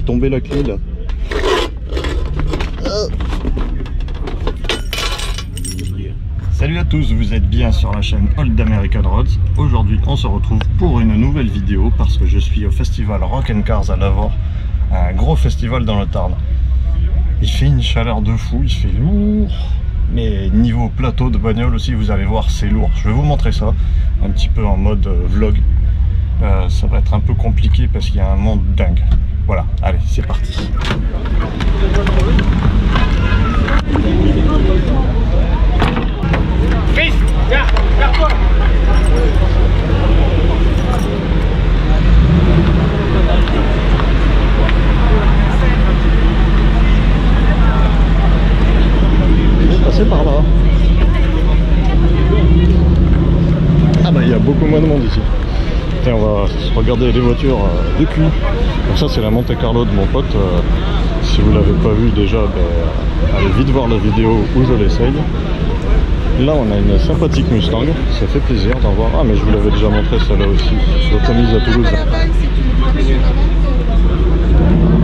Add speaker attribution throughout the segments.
Speaker 1: tombé la clé là. Salut à tous, vous êtes bien sur la chaîne Old American Roads. Aujourd'hui on se retrouve pour une nouvelle vidéo parce que je suis au festival Rock & Cars à Lavore, un gros festival dans le Tarn. Il fait une chaleur de fou, il fait lourd, mais niveau plateau de bagnole aussi vous allez voir c'est lourd. Je vais vous montrer ça un petit peu en mode vlog. Ça va être un peu compliqué parce qu'il y a un monde dingue. Voilà, allez c'est parti. Passer par là. Ah bah il y a beaucoup moins de monde ici. Tiens, on va regarder les voitures de cul. Donc ça c'est la Monte Carlo de mon pote. Si vous l'avez pas vu déjà, allez vite voir la vidéo où je l'essaye. Là on a une sympathique Mustang, ça fait plaisir d'en voir. Ah mais je vous l'avais déjà montré celle-là aussi, l'automise à Toulouse.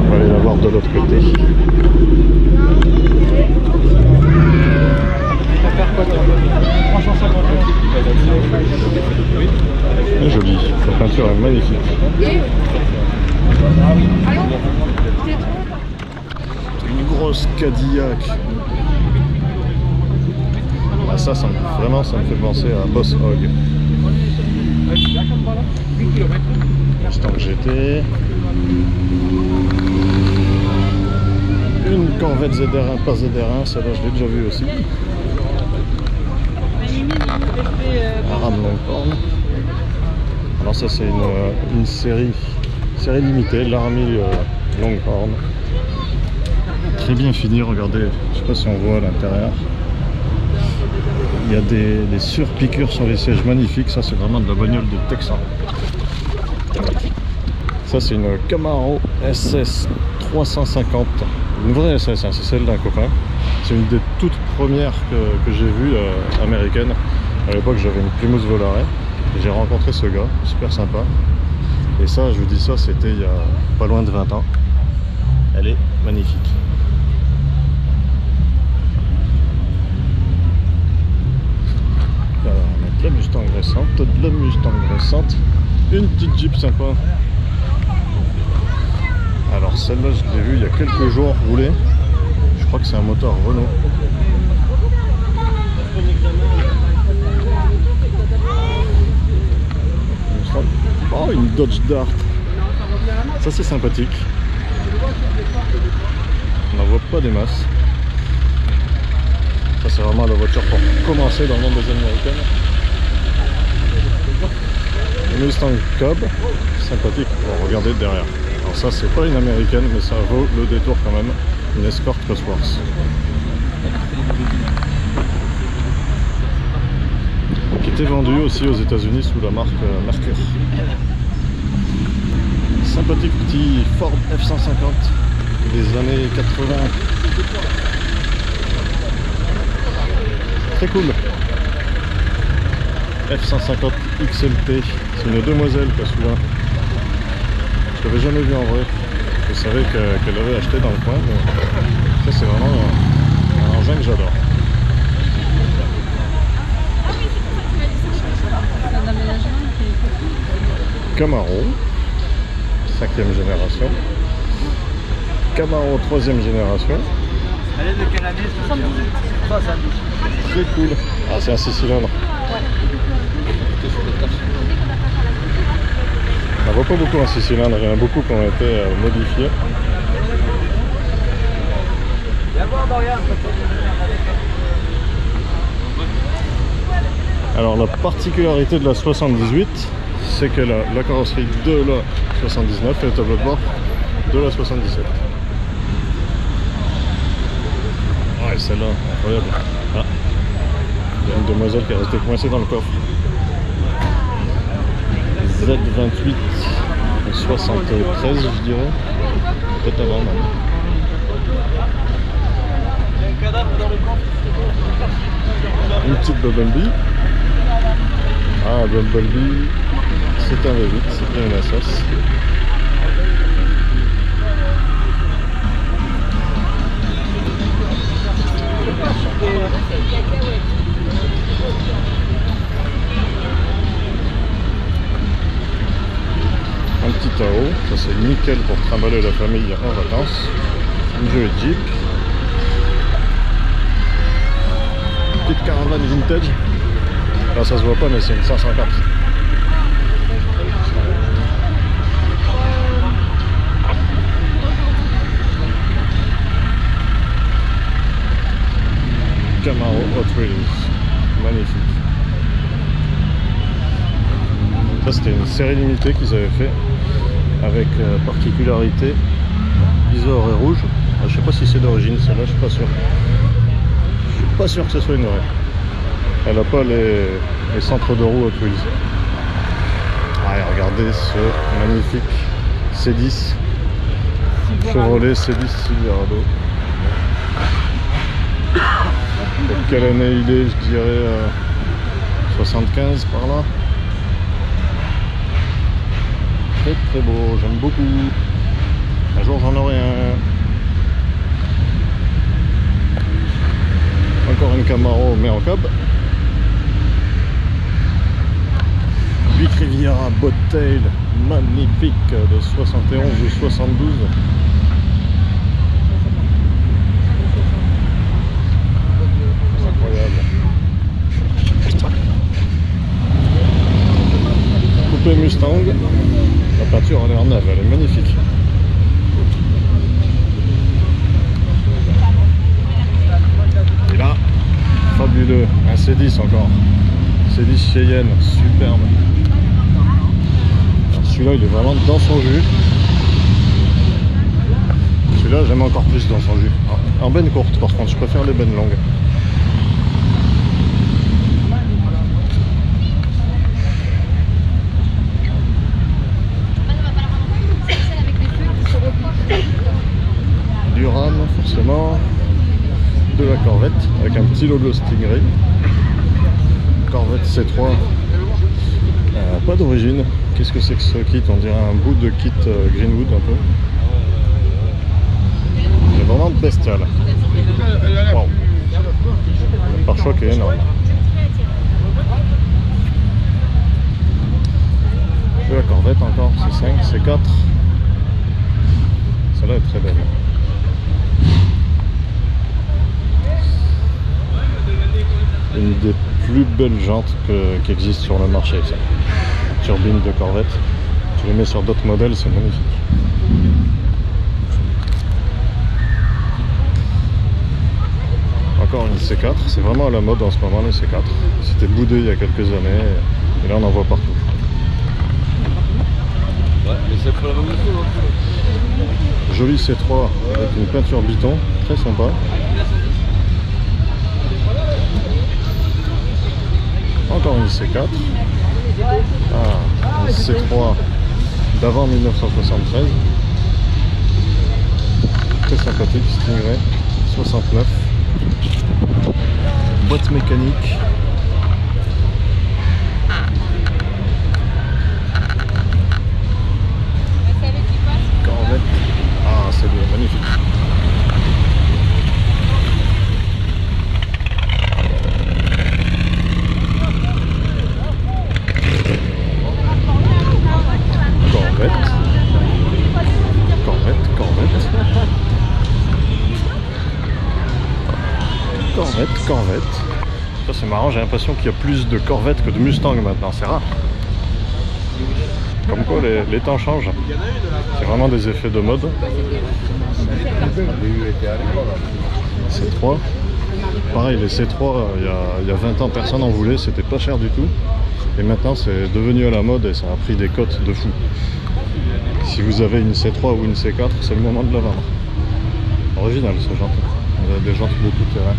Speaker 1: On va aller la voir de l'autre côté. C'est joli, la peinture est magnifique. Une grosse Cadillac. Ah, ça vraiment ça me fait penser à Boss Hog. Mustang GT. Une Corvette ZR1, pas ZR1, celle-là je l'ai déjà vue aussi. Un Ram Longhorn. Alors ça c'est une série limitée, l'Army Longhorn. Très bien fini, regardez, je sais pas si on voit à l'intérieur. Il y a des surpiqûres sur les sièges magnifiques, ça c'est vraiment de la bagnole de Texan. Ça c'est une Camaro SS 350, une vraie SS, hein, c'est celle d'un copain. C'est une des toutes premières que j'ai vues américaines. À l'époque j'avais une Plymouth Volare et j'ai rencontré ce gars, super sympa. Et ça, je vous dis ça, c'était il y a pas loin de 20 ans. Elle est magnifique. Alors, on a de la Mustang récente, une petite Jeep sympa. Alors celle-là, je l'ai vue il y a quelques jours rouler. Je crois que c'est un moteur Renault. Oh, une Dodge Dart. Ça c'est sympathique. On n'en voit pas des masses. Ça c'est vraiment la voiture pour commencer dans le monde des américaines. Une Mustang Cub, sympathique. Bon, regardez derrière. Alors ça c'est pas une américaine mais ça vaut le détour quand même. Une Escort Cosworth. Qui était vendue aussi aux États-Unis sous la marque Mercury. Sympathique petit Ford F-150 des années 80. Très cool. F-150 XLT. C'est une demoiselle qui a celui-là. Je l'avais jamais vu en vrai. Je savais qu'elle l'avait acheté dans le coin. Mais ça c'est vraiment un engin que j'adore. Camaro, 5e génération. Camaro 3e génération.
Speaker 2: Elle est de quelle année? 78.
Speaker 1: Très cool. Ah c'est un 6 cylindres. On n'en voit pas beaucoup un 6 cylindres, il y en a beaucoup qui ont été modifiés. Alors la particularité de la 78, c'est que la carrosserie de la 79 et le tableau de bord de la 77. Ouais, celle-là, incroyable. Ah, il y a une demoiselle qui est restée coincée dans le coffre. Z28 73, je dirais. Peut-être avant même. Une petite Bumblebee. Ah, Bumblebee, c'est un V8, c'est bien une Assos. nickel pour trimballer la famille en vacances. Une jolie Jeep. Petite caravane vintage. Là ça se voit pas mais c'est une 504. Camaro Hot Wheels. Magnifique. Ça c'était une série limitée qu'ils avaient fait avec particularité visor et rouge. Ah, je sais pas si c'est d'origine celle-là, je suis pas sûr. Je suis pas sûr que ce soit une vraie. Elle a pas les centres de roue Hot Wheels. Ah, et regardez ce magnifique C10 Chevrolet C10 Silverado. De quelle année il est? Je dirais 75 par là. Très très beau, j'aime beaucoup. Un jour j'en aurai un. Encore une Camaro mais en cab. Buick Riviera Bobtail magnifique de 71 ou 72. Incroyable. Coupé Mustang. La peinture a l'air neuve, elle est magnifique. Et là, fabuleux, un C10 encore. C10 Cheyenne, superbe. Celui-là il est vraiment dans son jus. Celui-là j'aime encore plus dans son jus. En benne courte par contre, je préfère les bennes longues. Du Ram forcément. De la Corvette avec un petit logo Stingray. Corvette C3. Pas d'origine. Qu'est-ce que c'est que ce kit? On dirait un bout de kit Greenwood un peu. C'est vraiment bestial. Wow. Le pare-choc est énorme. De la Corvette encore, C5, C4. Celle-là est très belle. Une des plus belles jantes qui existent sur le marché, ça. Turbine de Corvette. Tu les mets sur d'autres modèles, c'est magnifique. Encore une C4, c'est vraiment à la mode en ce moment les C4. C'était boudé il y a quelques années et là on en voit partout.
Speaker 2: Ouais, mais c'est pour la même chose.
Speaker 1: Joli C3 avec une peinture biton, très sympa. Encore une C4. Ah, une C3 d'avant 1973. Très sympathique, Stingray 69. Boîte mécanique. Corvette. Ah, c'est bien, magnifique. Corvette. Ça c'est marrant, j'ai l'impression qu'il y a plus de Corvette que de Mustang maintenant, c'est rare. Comme quoi les temps changent. C'est vraiment des effets de mode. C3. Pareil, les C3, il y a 20 ans personne n'en voulait, c'était pas cher du tout. Et maintenant c'est devenu à la mode et ça a pris des cotes de fou. Si vous avez une C3 ou une C4, c'est le moment de la vendre. Original ce jantes. Vous avez des jantes de tout terrain.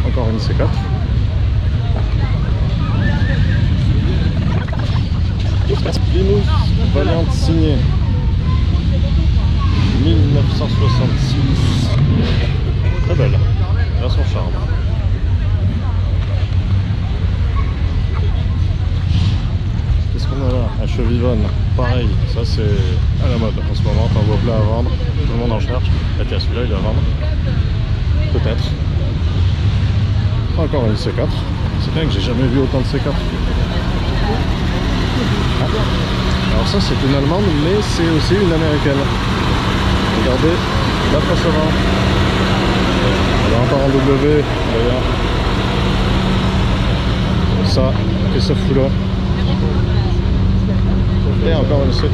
Speaker 1: Encore une C4. Plymouth Valiant signé 1966. Très belle. Elle a son charme. Qu'est-ce qu'on a là? Un Chevivonne. Pareil, ça c'est à la mode. En ce moment, t'en vois plein à vendre. Tout le monde en cherche. Et tiens, celui-là, il est à vendre. Peut-être. Encore une C4. C'est bien que j'ai jamais vu autant de C4. Ah. Alors ça c'est une allemande, mais c'est aussi une américaine. Regardez la face avant. Elle a encore un W d'ailleurs. Ça, qu'est-ce que ça fout là? Et encore une C3.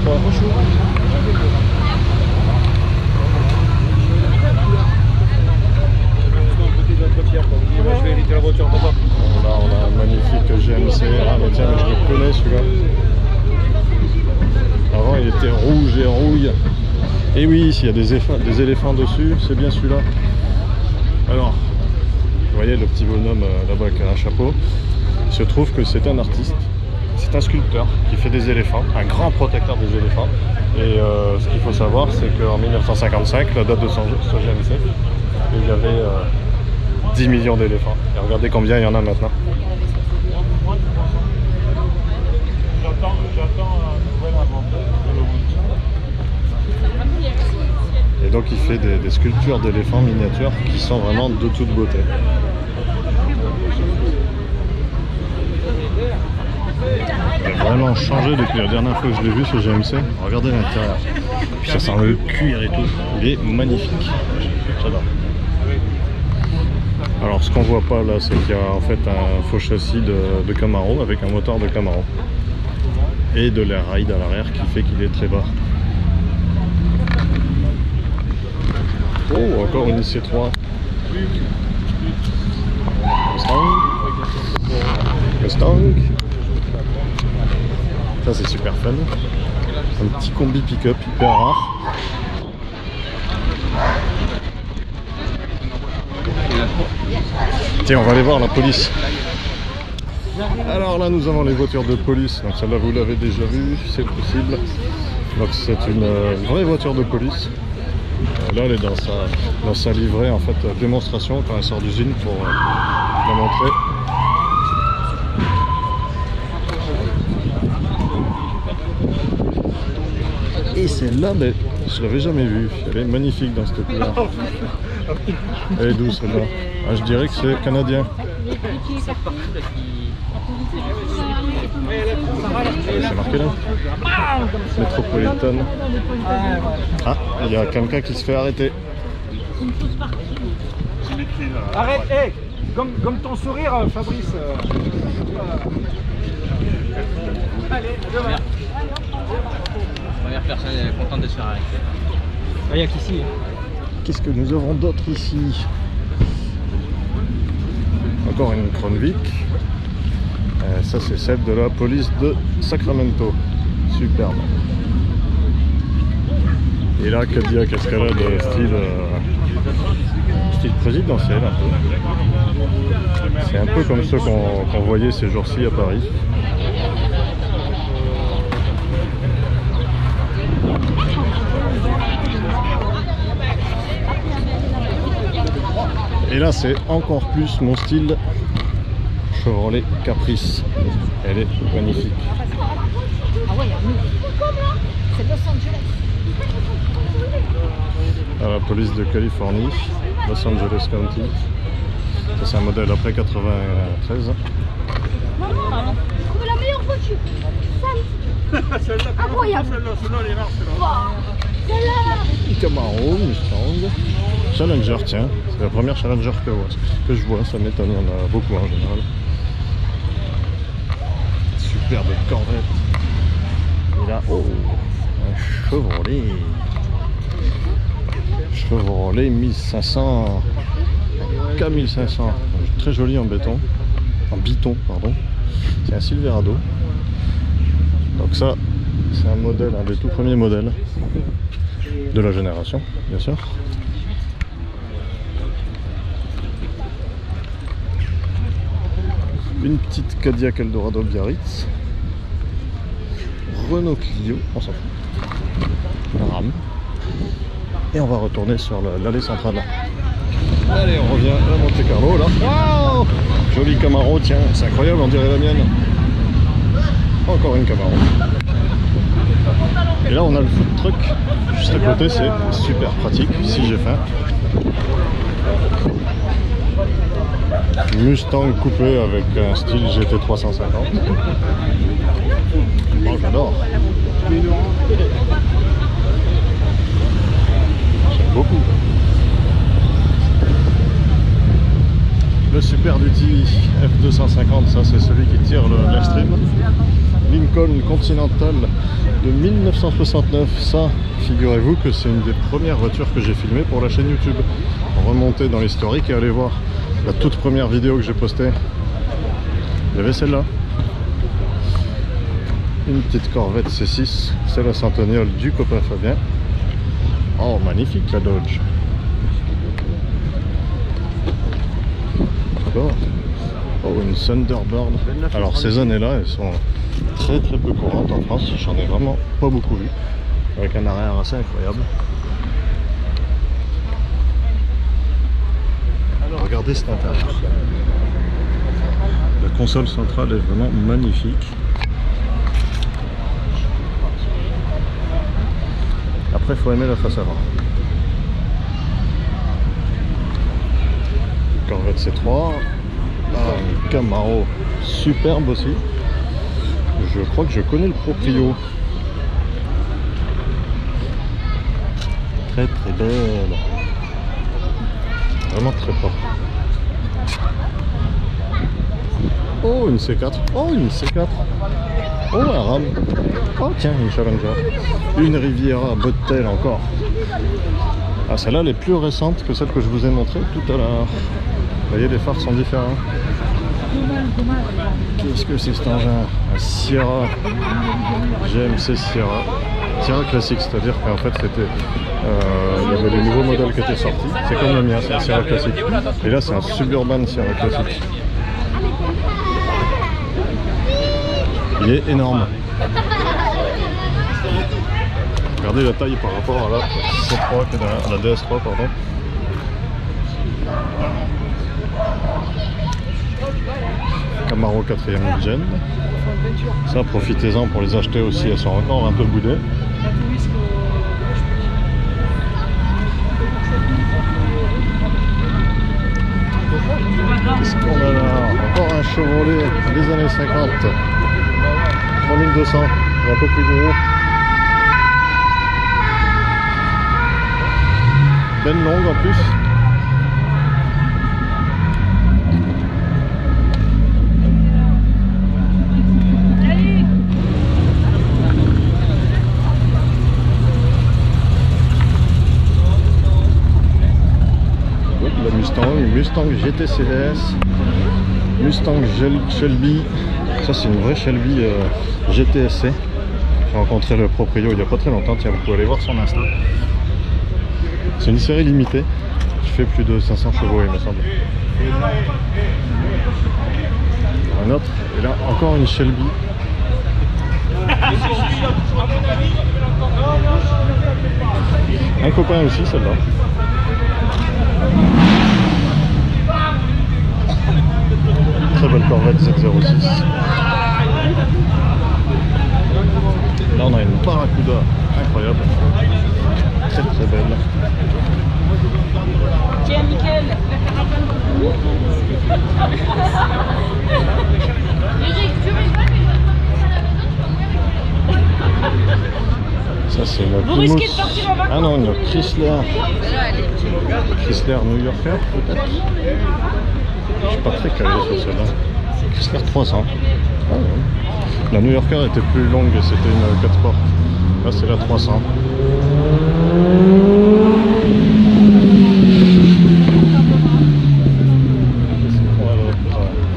Speaker 1: Là on a un magnifique GMC. Ah mais tiens, mais je le connais celui-là. Avant il était rouge et rouille. Et oui, s'il y a des éléphants dessus, c'est bien celui-là. Alors, vous voyez le petit bonhomme là-bas avec un chapeau. Il se trouve que c'est un artiste. C'est un sculpteur qui fait des éléphants, un grand protecteur des éléphants. Et ce qu'il faut savoir, c'est qu'en 1955, la date de son GMC, il y avait 10 millions d'éléphants. Et regardez combien il y en a maintenant.
Speaker 2: J'attends un nouvel inventaire.
Speaker 1: Et donc il fait des sculptures d'éléphants miniatures qui sont vraiment de toute beauté. Il a vraiment changé depuis la dernière fois que je l'ai vu ce GMC. Regardez l'intérieur. Puis ça sent le cuir et tout. Il est magnifique. J'adore. Alors ce qu'on voit pas là, c'est qu'il y a en fait un faux châssis de Camaro avec un moteur de Camaro. Et de l'air ride à l'arrière qui fait qu'il est très bas. Oh, encore une C3. Mustang. Ça c'est super fun. Un petit combi pick-up hyper rare. Tiens, on va aller voir la police. Alors là nous avons les voitures de police. Donc celle-là vous l'avez déjà vue, c'est possible. Donc c'est une vraie voiture de police. Là elle est dans sa livrée en fait démonstration quand elle sort d'usine pour la montrer. Et celle-là, mais je l'avais jamais vue. Elle est magnifique dans cette couleur. Elle est douce celle-là. Ah, je dirais que c'est canadien. C'est marqué là. Métropolitane. Ah, il y a quelqu'un qui se fait arrêter.
Speaker 2: Arrête, hey, comme ton sourire, Fabrice. Allez, demain. Première personne, elle est contente de se faire arrêter. Il n'y a qu'ici.
Speaker 1: Qu'est-ce que nous avons d'autre ici? Encore une Kronvik. Ça c'est celle de la police de Sacramento. Superbe. Et là, Cadillac Escalade style présidentiel un peu. C'est un peu comme ceux qu'on voyait ces jours-ci à Paris. Et là c'est encore plus mon style Chevrolet Caprice. Elle est magnifique.
Speaker 3: Ah ouais, c'est Los Angeles.
Speaker 1: À la police de Californie, Los Angeles County. Ça c'est un modèle après 93.
Speaker 3: Maman, trouve la meilleure voiture. Incroyable. Celle-là.
Speaker 1: Camaro, Mustang. Challenger, tiens, c'est la première Challenger que je vois, ça m'étonne, il y en a beaucoup en général. Superbe Corvette. Et là, oh, un Chevrolet. Chevrolet 1500. K1500. Très joli en béton. En biton, pardon. C'est un Silverado. Donc ça, c'est un modèle, un des tout premiers modèles de la génération, bien sûr. Une petite Cadillac Eldorado Biarritz. Renault Clio, on s'en fout. Un Ram. Et on va retourner sur l'allée centrale. Allez, on revient à Monte Carlo là. Wow, joli Camaro, tiens, c'est incroyable, on dirait la mienne. Encore une Camaro. Et là on a le food truck juste à côté, c'est super pratique si j'ai faim. Mustang coupé avec un style GT350. Oh, j'adore. J'aime beaucoup. Le Super Duty F250, ça c'est celui qui tire l'Airstream. Lincoln Continental de 1969, ça, figurez-vous que c'est une des premières voitures que j'ai filmées pour la chaîne YouTube. Remontez dans l'historique et allez voir la toute première vidéo que j'ai postée. Il y avait celle-là. Une petite Corvette C6, c'est la Centennial du copain Fabien. Oh, magnifique la Dodge. Oh, une Thunderbird. Alors ces années-là, elles sont très peu courantes en France. J'en ai vraiment pas beaucoup vu. Avec un arrière assez incroyable. Alors, regardez cet intérieur. La console centrale est vraiment magnifique. Après, il faut aimer la face avant. Corvette C3. Un Camaro superbe aussi. Je crois que je connais le proprio. Très belle. Vraiment très propre. Oh, une C4. Oh, une C4. Oh, un Ram. Oh, tiens, une Challenger. Une Riviera Bottel encore. Ah, celle-là, elle est plus récente que celle que je vous ai montrée tout à l'heure. Vous voyez, les phares sont différents. Qu'est-ce que c'est cet engin? Un Sierra GMC Sierra. Sierra classique, c'est-à-dire qu'en fait c'était il y avait les nouveaux modèles qui étaient sortis. C'est comme le mien, c'est un Sierra classique. Et là c'est un Suburban Sierra classique. Il est énorme. Regardez la taille par rapport à la C3 qui est derrière, à la DS3 pardon. Camaro 4e gen. Ça, profitez-en pour les acheter aussi, elles sont encore un peu boudées. Qu'est-ce qu'on a là? Encore un Chevrolet des années 50. 3200, un peu plus gros. Belle longue en plus. Mustang GT-CDS, Mustang Shelby, ça c'est une vraie Shelby GTSC. J'ai rencontré le proprio il n'y a pas très longtemps, tiens, vous pouvez aller voir son Insta. C'est une série limitée, qui fait plus de 500 chevaux il me semble. Un autre, et là encore une Shelby. Un copain aussi celle-là. Très belle Corvette 706. Là on a une Barracuda incroyable. Très belle.
Speaker 3: Tiens Mickaël.
Speaker 1: Ça c'est une
Speaker 3: Vous risquez de partir en vacances.
Speaker 1: Ah non, une Chrysler. Chrysler New Yorker peut-être. Je suis pas très calé sur celle-là. Chrysler 300. Ah, ouais. La New Yorker était plus longue et c'était une 4 portes. Là c'est la 300.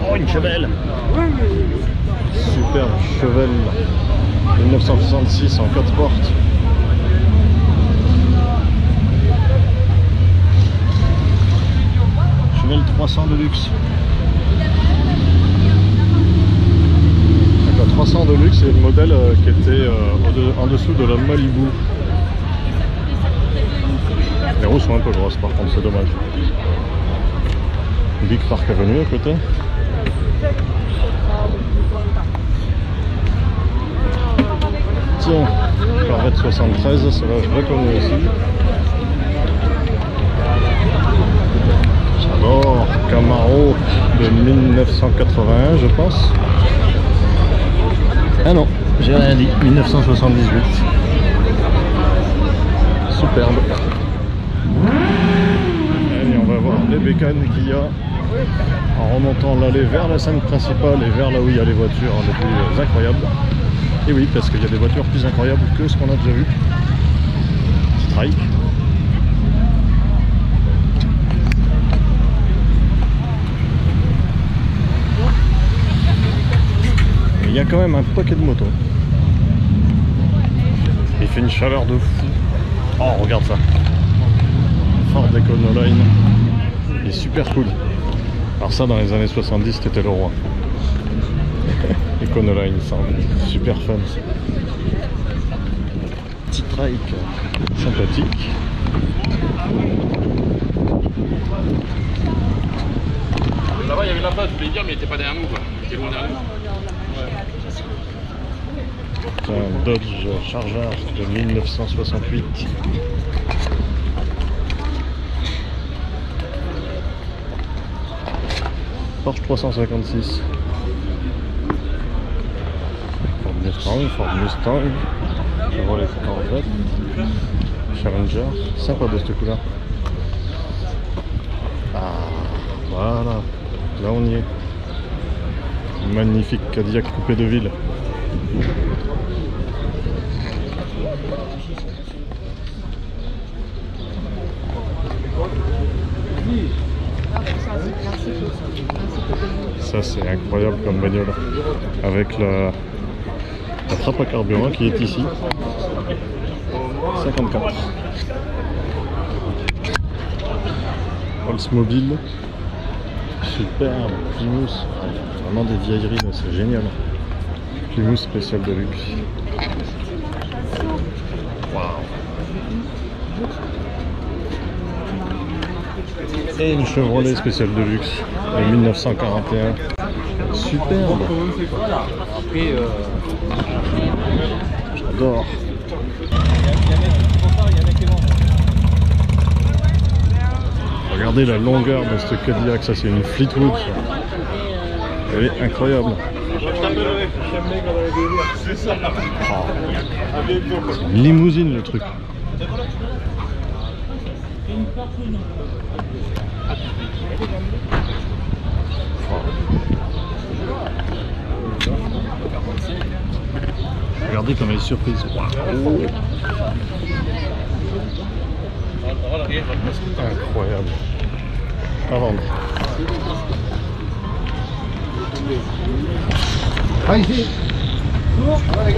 Speaker 1: Oh, une Chevelle. Superbe Chevelle 1966 en 4 portes. Chevelle 300 de luxe. Donc, la 300 de luxe, c'est le modèle qui était en dessous de la Malibu. Les roues sont un peu grosses par contre, c'est dommage. Big Park Avenue à côté. Tiens, Corvette 73, celle-là je la connais aussi. Alors, Camaro de 1981 je pense. Ah non, J'ai rien dit, 1978. Superbe. Allez, on va voir les bécanes qu'il y a en remontant l'allée vers la scène principale et vers là où il y a les voitures les plus incroyables. Et oui, parce qu'il y a des voitures plus incroyables que ce qu'on a déjà vu. Strike. Et il y a quand même un paquet de motos. Il fait une chaleur de fou. Oh, regarde ça. Ford Econoline. Il est super cool. Alors ça, dans les années 70, c'était le roi. Econoline, ça, super fun. Petit trike sympathique.
Speaker 2: Là-bas, il y avait la place, je voulais dire, mais il était pas derrière nous, quoi. Il était loin derrière nous.
Speaker 1: C'est un Dodge Charger de 1968. Porsche 356. Ford Mustang, Chevrolet Corvette, Challenger, sympa de ce coup-là. Ah, voilà, là on y est. Magnifique Cadillac coupé de ville. Ça c'est incroyable comme bagnole, avec la trappe à carburant qui est ici. 54. Oldsmobile. Superbe. Plymouth. Vraiment des vieilleries là, c'est génial. Plymouth spécial de luxe. Waouh. Et une Chevrolet spéciale de luxe de 1941. Superbe. J'adore. Regardez la longueur de ce Cadillac, ça c'est une Fleetwood. Elle est incroyable. Oh. C'est une limousine le truc. Regardez comme elle est surprise. Wow. Incroyable. À vendre.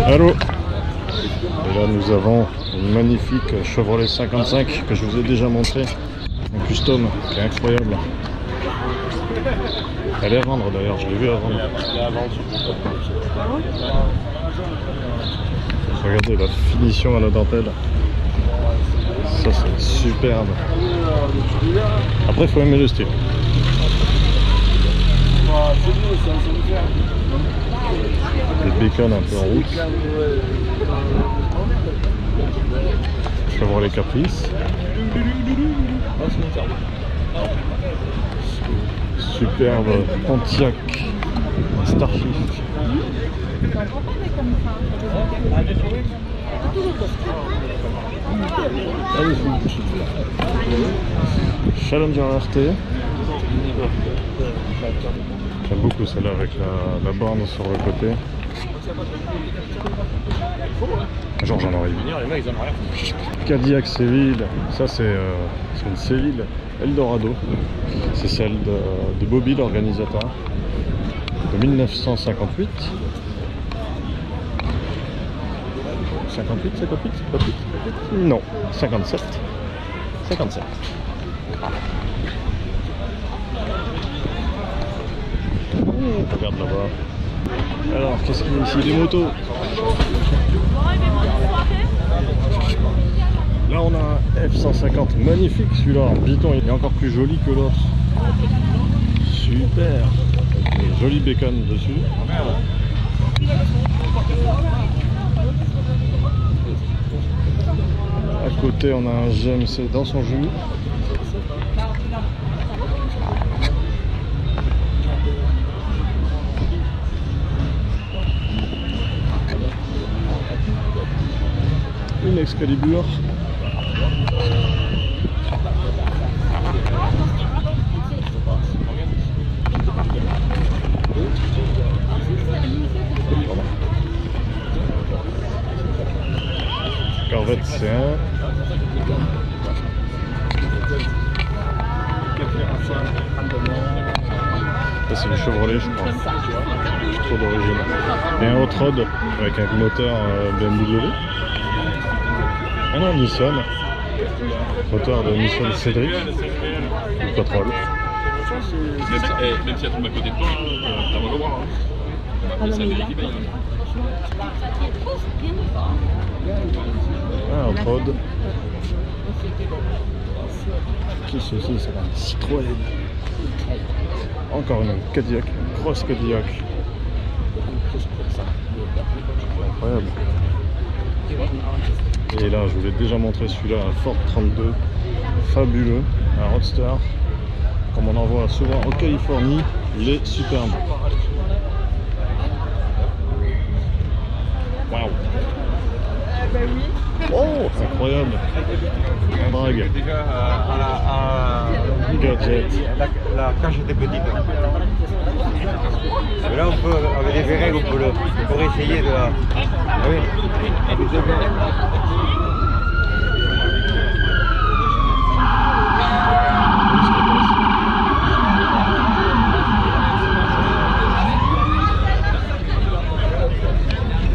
Speaker 1: Allô. Et là nous avons une magnifique Chevrolet 55 que je vous ai déjà montré. Un custom qui est incroyable. Elle est à vendre d'ailleurs, je l'ai vu à vendre. Regardez la finition à la dentelle. Ça c'est superbe. Après il faut aimer le style. Des bécanes un peu en route. Chevrolet Caprice. Superbe Pontiac Starshift. Challenger RT. J'aime beaucoup celle-là avec la borne sur le côté. Un jour j'en aurai une. Cadillac Seville, ça c'est une Seville Eldorado. C'est celle de Bobby l'organisateur. De 1958. 58? Non, 57. 57. Regarde là-bas. Alors, qu'est-ce qu'il y a ici? Des motos. Là, on a un F-150 magnifique, celui-là en piton. Il est encore plus joli que l'autre. Super. Avec des jolies bécanes dessus. À côté, on a un GMC dans son jus. Une Excalibur. Corvette C1. Ça c'est une Chevrolet je crois. Je suis trop d'origine. Et un Hot Rod avec un moteur BMW. Ah non, Nissan. Moteur de Nissan Cédric. Pétrole.
Speaker 2: Même si elle tombe à côté de toi, t'as mal au bras.
Speaker 1: Ah, Hot Rod. Qui c'est aussi ça? Citroën. Encore une Cadillac, une grosse Cadillac. Incroyable. Et là, je vous l'ai déjà montré celui-là, un Ford 32. Fabuleux, un Roadster. Comme on en voit souvent en Californie, il est superbe. Waouh! Oh, incroyable! Un drag.
Speaker 4: Déjà
Speaker 1: Gadget.
Speaker 4: quand j'étais petite. Mais là, on peut, avec les vérègles, on peut essayer de la. Ah oui. Avec des vérègles.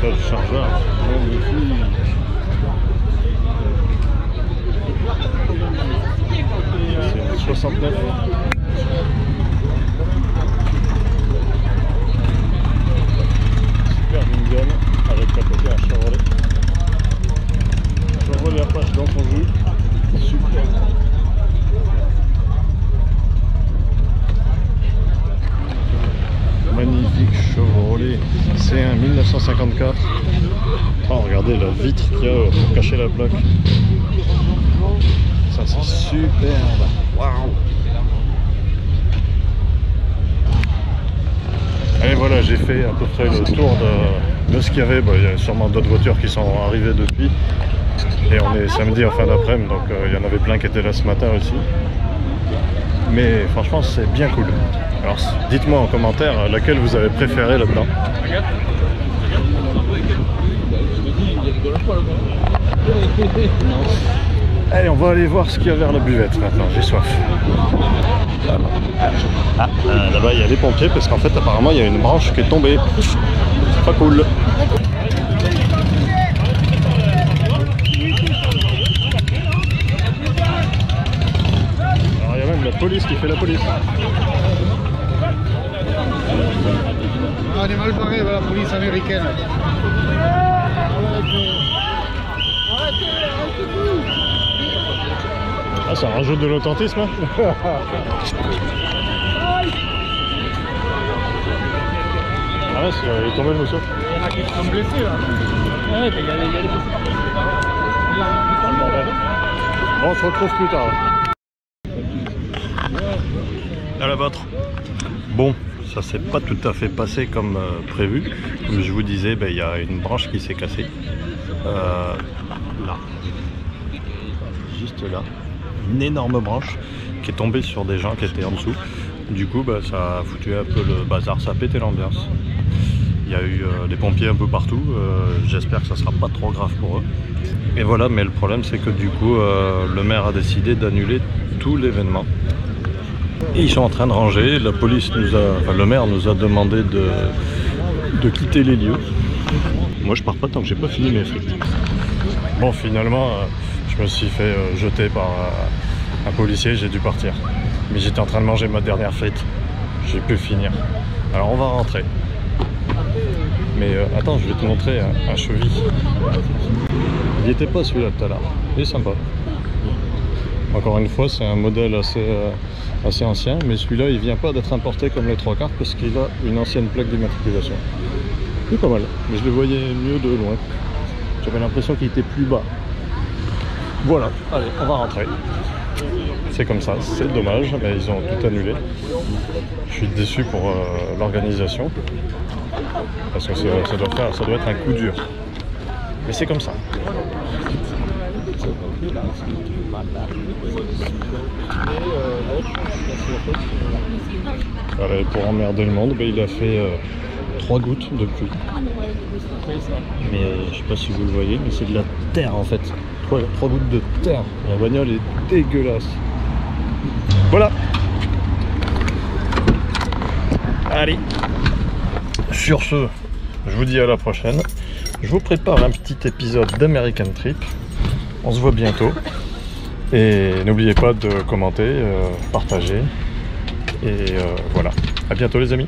Speaker 1: Le chargeur. C'est 69. Super minigun avec la côté à Chevrolet. Chevrolet Apache dans son jus. Super. Magnifique Chevrolet C1 1954. Oh, regardez la vitre qu'il y a pour cacher la plaque. Ça c'est superbe. Waouh. Et voilà, j'ai fait à peu près le tour de ce qu'il y avait. Bon, il y a sûrement d'autres voitures qui sont arrivées depuis. Et on est samedi en fin d'après-midi, donc il y en avait plein qui étaient là ce matin aussi. Mais franchement, c'est bien cool. Alors dites-moi en commentaire laquelle vous avez préféré là-dedans. Allez, on va aller voir ce qu'il y a vers la buvette maintenant, j'ai soif. Ah, là-bas il y a les pompiers parce qu'en fait apparemment il y a une branche qui est tombée. C'est pas cool. Alors il y a même la police qui fait la police.
Speaker 4: On est mal barré avec la police américaine.
Speaker 1: Ah, ça rajoute de l'authentisme. Ah ouais, il est tombé le monsieur.
Speaker 4: Il y en a qui sont blessés là. Ouais, il y a des blessés.
Speaker 1: Bon, on se retrouve plus tard. À la vôtre. Bon, ça s'est pas tout à fait passé comme prévu. Comme je vous disais, il y a une branche qui s'est cassée. Là. Juste là. Une énorme branche qui est tombée sur des gens qui étaient en dessous. Du coup, ça a foutu un peu le bazar, ça a pété l'ambiance. Il y a eu des pompiers un peu partout. J'espère que ça sera pas trop grave pour eux. Et voilà, mais le problème c'est que du coup, le maire a décidé d'annuler tout l'événement. Et ils sont en train de ranger. La police nous a, enfin, le maire nous a demandé de quitter les lieux. Moi, je pars pas tant que j'ai pas fini mes frites. Bon, finalement, je me suis fait jeter par un policier, j'ai dû partir. Mais j'étais en train de manger ma dernière frite. J'ai pu finir. Alors on va rentrer. Mais attends, je vais te montrer un cheville. Il n'y était pas celui-là tout à l'heure. Il est sympa. Encore une fois, c'est un modèle assez ancien. Mais celui-là, il vient pas d'être importé comme les trois quarts parce qu'il a une ancienne plaque d'immatriculation. C'est pas mal. Mais je le voyais mieux de loin. J'avais l'impression qu'il était plus bas. Voilà, allez, on va rentrer. C'est comme ça, c'est dommage, mais ils ont tout annulé. Je suis déçu pour l'organisation. Parce que ça doit être un coup dur. Mais c'est comme ça. Voilà, et pour emmerder le monde, il a fait 3 gouttes de pluie. Mais je sais pas si vous le voyez, mais c'est de la terre en fait. 3 gouttes de terre. La bagnole est dégueulasse. Voilà. Allez. Sur ce, je vous dis à la prochaine. Je vous prépare un petit épisode d'American Trip. On se voit bientôt. Et n'oubliez pas de commenter, partager. Et voilà. À bientôt les amis.